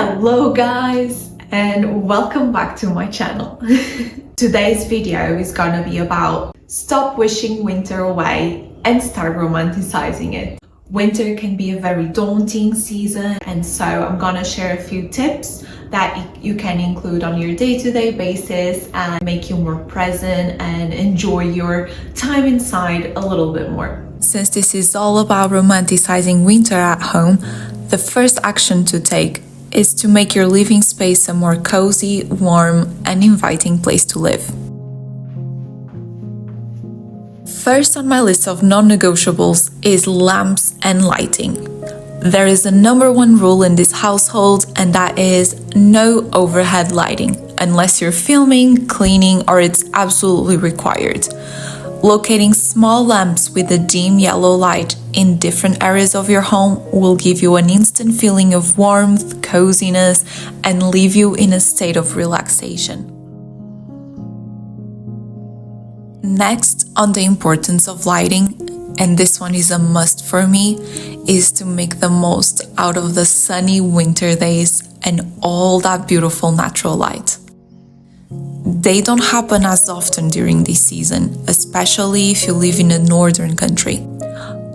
Hello guys, and welcome back to my channel. Today's video is gonna be about stop wishing winter away and start romanticizing it. Winter can be a very daunting season, and so I'm gonna share a few tips that you can include on your day-to-day basis and make you more present and enjoy your time inside a little bit more. Since this is all about romanticizing winter at home, the first action to take is to make your living space a more cozy, warm, and inviting place to live. First on my list of non-negotiables is lamps and lighting. There is a number one rule in this household, and that is no overhead lighting, unless you're filming, cleaning, or it's absolutely required. Locating small lamps with a dim yellow light in different areas of your home will give you an instant feeling of warmth, coziness, and leave you in a state of relaxation. Next, on the importance of lighting, and this one is a must for me, is to make the most out of the sunny winter days and all that beautiful natural light. They don't happen as often during this season, especially if you live in a northern country.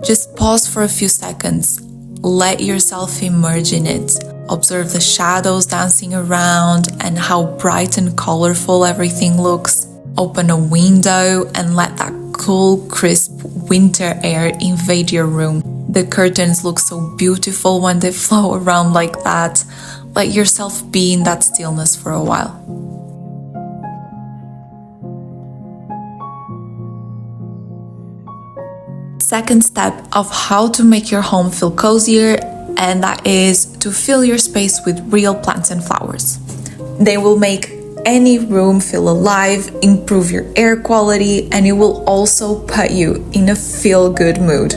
Just pause for a few seconds, let yourself immerse in it, observe the shadows dancing around and how bright and colorful everything looks. Open a window and let that cool, crisp winter air invade your room. The curtains look so beautiful when they flow around like that. Let yourself be in that stillness for a while. Second step of how to make your home feel cozier, and that is to fill your space with real plants and flowers. They will make any room feel alive, improve your air quality, and it will also put you in a feel-good mood.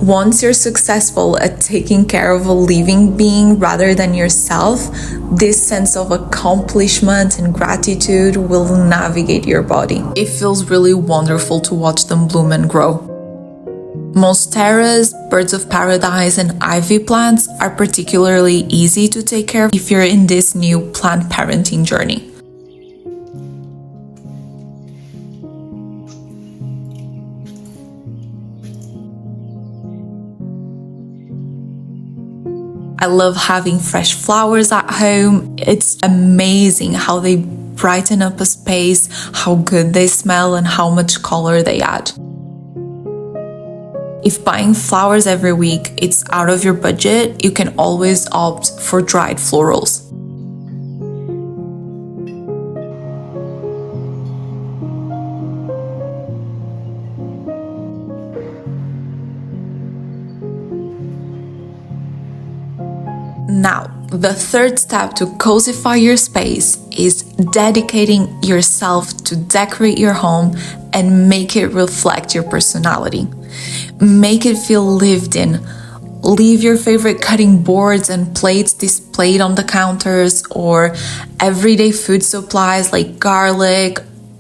Once you're successful at taking care of a living being rather than yourself, this sense of accomplishment and gratitude will navigate your body. It feels really wonderful to watch them bloom and grow. Monsteras, birds of paradise, and ivy plants are particularly easy to take care of if you're in this new plant parenting journey. I love having fresh flowers at home. It's amazing how they brighten up a space, how good they smell, and how much color they add. If buying flowers every week it's out of your budget, you can always opt for dried florals. Now, the third step to cozify your space is dedicating yourself to decorate your home and make it reflect your personality. Make it feel lived in. Leave your favorite cutting boards and plates displayed on the counters, or everyday food supplies like garlic,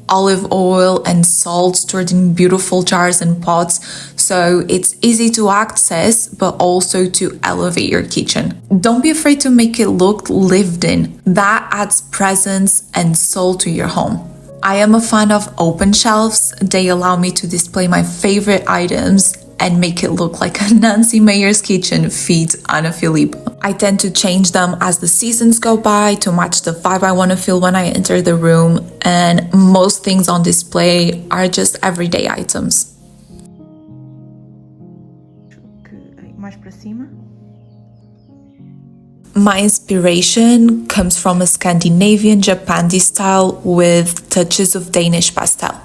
olive oil, and salt stored in beautiful jars and pots, so it's easy to access but also to elevate your kitchen. Don't be afraid to make it look lived in. That adds presence and soul to your home. I am a fan of open shelves. They allow me to display my favorite items and make it look like a Nancy Meyer's kitchen feeds Filipa. I tend to change them as the seasons go by to match the vibe I want to feel when I enter the room, and most things on display are just everyday items. My inspiration comes from a Scandinavian Japandi style with touches of Danish pastel.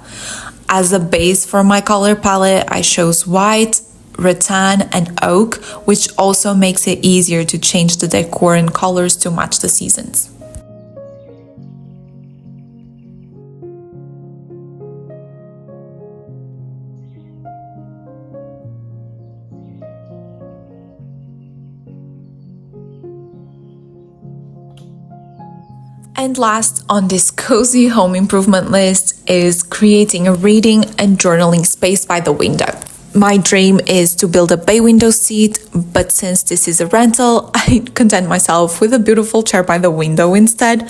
As a base for my color palette, I chose white, rattan, and oak, which also makes it easier to change the decor and colors to match the seasons. And last on this cozy home improvement list is creating a reading and journaling space by the window. My dream is to build a bay window seat, but since this is a rental, I content myself with a beautiful chair by the window instead.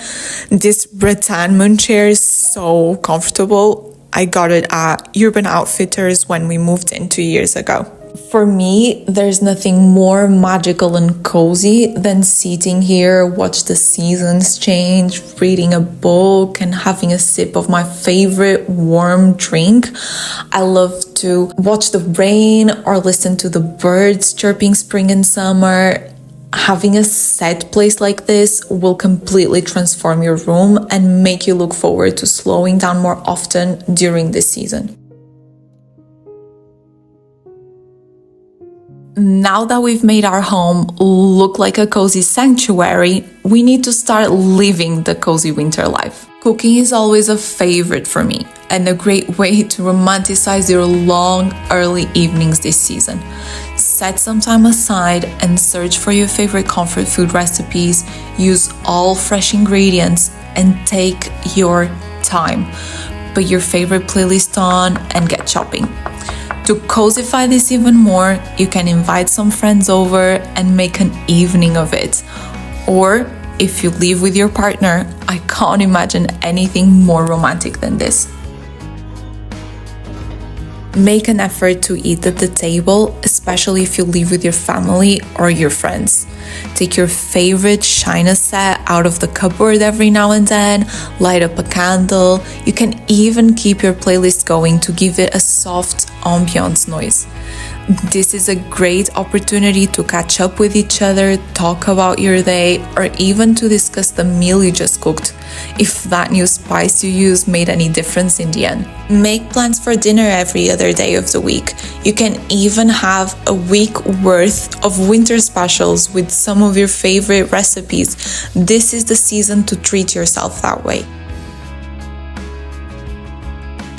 This rattan moon chair is so comfortable. I got it at Urban Outfitters when we moved in 2 years ago. For me, there's nothing more magical and cozy than sitting here, watch the seasons change, reading a book and having a sip of my favorite warm drink. I love to watch the rain or listen to the birds chirping spring and summer. Having a set place like this will completely transform your room and make you look forward to slowing down more often during this season. Now that we've made our home look like a cozy sanctuary, we need to start living the cozy winter life. Cooking is always a favorite for me and a great way to romanticize your long, early evenings this season. Set some time aside and search for your favorite comfort food recipes, use all fresh ingredients, and take your time. Put your favorite playlist on and get shopping. To cozify this even more, you can invite some friends over and make an evening of it. Or, if you live with your partner, I can't imagine anything more romantic than this. Make an effort to eat at the table, especially if you live with your family or your friends. Take your favorite china set out of the cupboard every now and then, light up a candle. You can even keep your playlist going to give it a soft ambiance noise. This is a great opportunity to catch up with each other, talk about your day, or even to discuss the meal you just cooked, if that new spice you used made any difference in the end. Make plans for dinner every other day of the week. You can even have a week worth of winter specials with some of your favorite recipes. This is the season to treat yourself that way.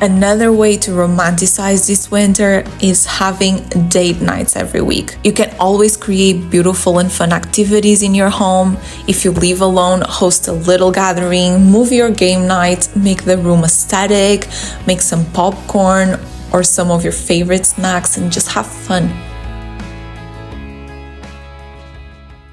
Another way to romanticize this winter is having date nights every week. You can always create beautiful and fun activities in your home. If you live alone, host a little gathering, move your game night, make the room aesthetic, make some popcorn or some of your favorite snacks and just have fun.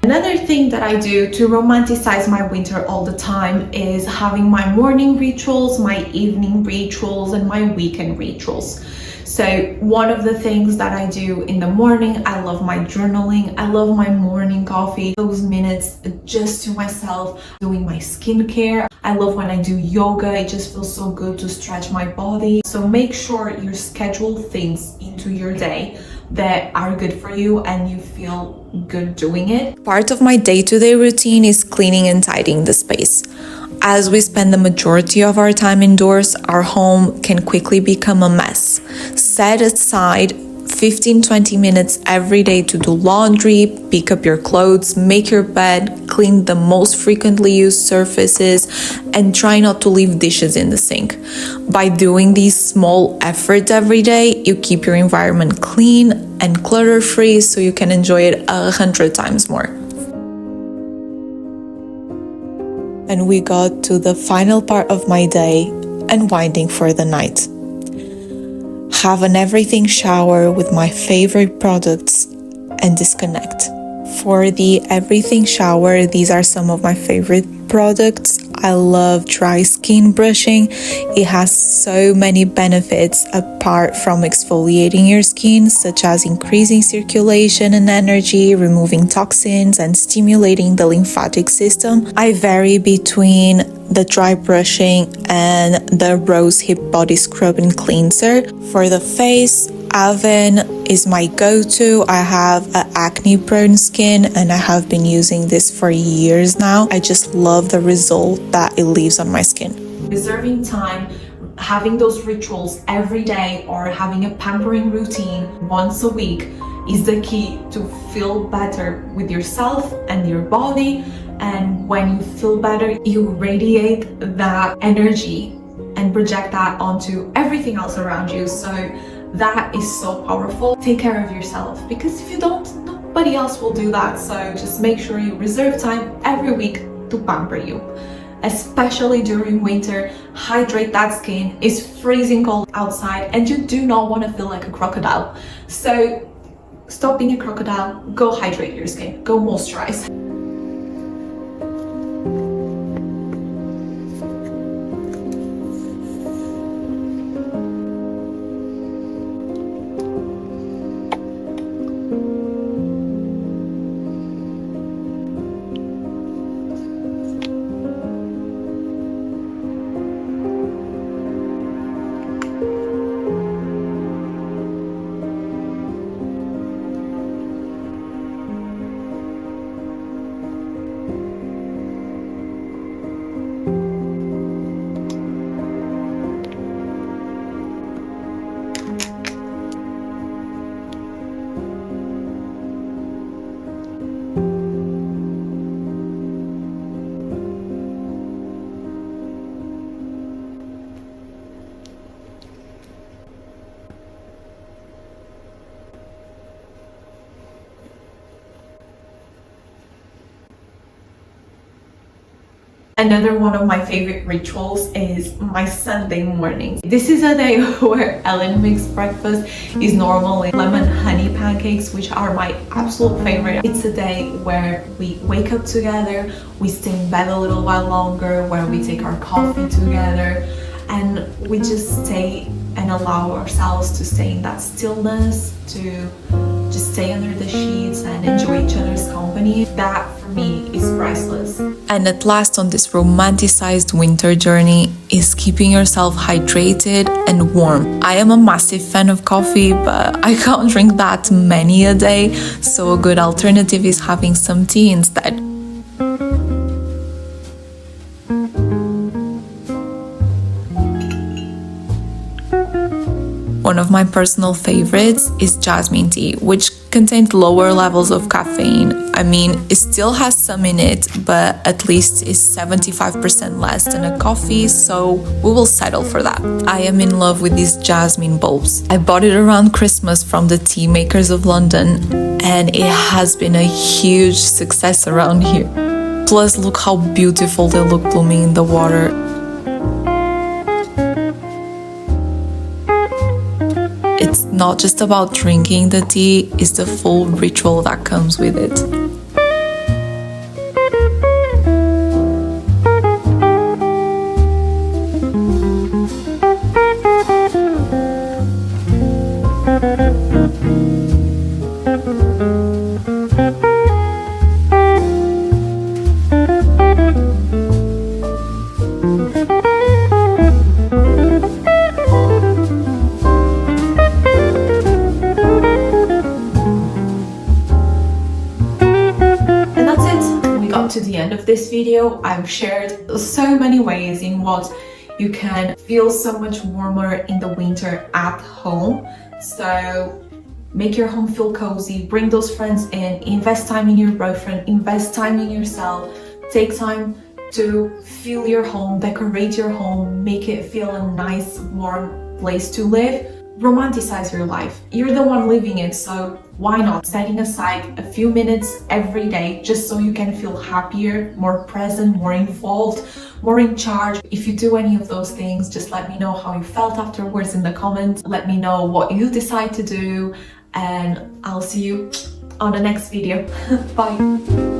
Another thing that I do to romanticize my winter all the time is having my morning rituals, my evening rituals, and my weekend rituals. So one of the things that I do in the morning, I love my journaling, I love my morning coffee, those minutes just to myself, doing my skincare. I love when I do yoga, it just feels so good to stretch my body. So make sure you schedule things into your day that are good for you and you feel good doing it. Part of my day-to-day routine is cleaning and tidying the space. As we spend the majority of our time indoors, our home can quickly become a mess. Set aside 15-20 minutes every day to do laundry, pick up your clothes, make your bed, clean the most frequently used surfaces, and try not to leave dishes in the sink. By doing these small efforts every day, you keep your environment clean and clutter-free so you can enjoy it 100 times more. And we got to the final part of my day, unwinding for the night. Have an everything shower with my favorite products and disconnect. For the everything shower, these are some of my favorite products. I love dry skin brushing. It has so many benefits apart from exfoliating your skin, such as increasing circulation and energy, removing toxins, and stimulating the lymphatic system. I vary between the dry brushing and the rose hip body scrub and cleanser. For the face, Avon is my go-to. I have an acne-prone skin and I have been using this for years now. I just love the result that it leaves on my skin. Reserving time, having those rituals every day or having a pampering routine once a week is the key to feel better with yourself and your body. And when you feel better, you radiate that energy and project that onto everything else around you. So that is so powerful. Take care of yourself, because if you don't, nobody else will do that. So just make sure you reserve time every week to pamper you. especially during winter. Hydrate that skin. It's freezing cold outside and you do not want to feel like a crocodile. So stop being a crocodile, go hydrate your skin, go moisturize. Another one of my favorite rituals is my Sunday morning. This is a day where Ellen makes breakfast. Is normally lemon honey pancakes, which are my absolute favorite. It's a day where we wake up together, we stay in bed a little while longer, where we take our coffee together, and we just stay and allow ourselves to stay in that stillness, to just stay under the sheets and enjoy each other's company. That for me is priceless. And at last on this romanticized winter journey is keeping yourself hydrated and warm. I am a massive fan of coffee, but I can't drink that many a day, so a good alternative is having some tea instead. One of my personal favorites is jasmine tea, which contains lower levels of caffeine. I mean, it still has some in it, but at least it's 75% less than a coffee, so we will settle for that. I am in love with these jasmine bulbs. I bought it around Christmas from the tea makers of London, and it has been a huge success around here. Plus, look how beautiful they look blooming in the water. It's not just about drinking the tea, it's the full ritual that comes with it. To the end of this video, I've shared so many ways in what you can feel so much warmer in the winter at home. So make your home feel cozy, bring those friends in, invest time in your boyfriend, invest time in yourself, take time to fill your home, decorate your home, make it feel a nice warm place to live. Romanticize your life. You're the one living it, so why not setting aside a few minutes every day just so you can feel happier, more present, more involved, more in charge. If you do any of those things, just let me know how you felt afterwards in the comments. Let me know what you decide to do, and I'll see you on the next video. Bye.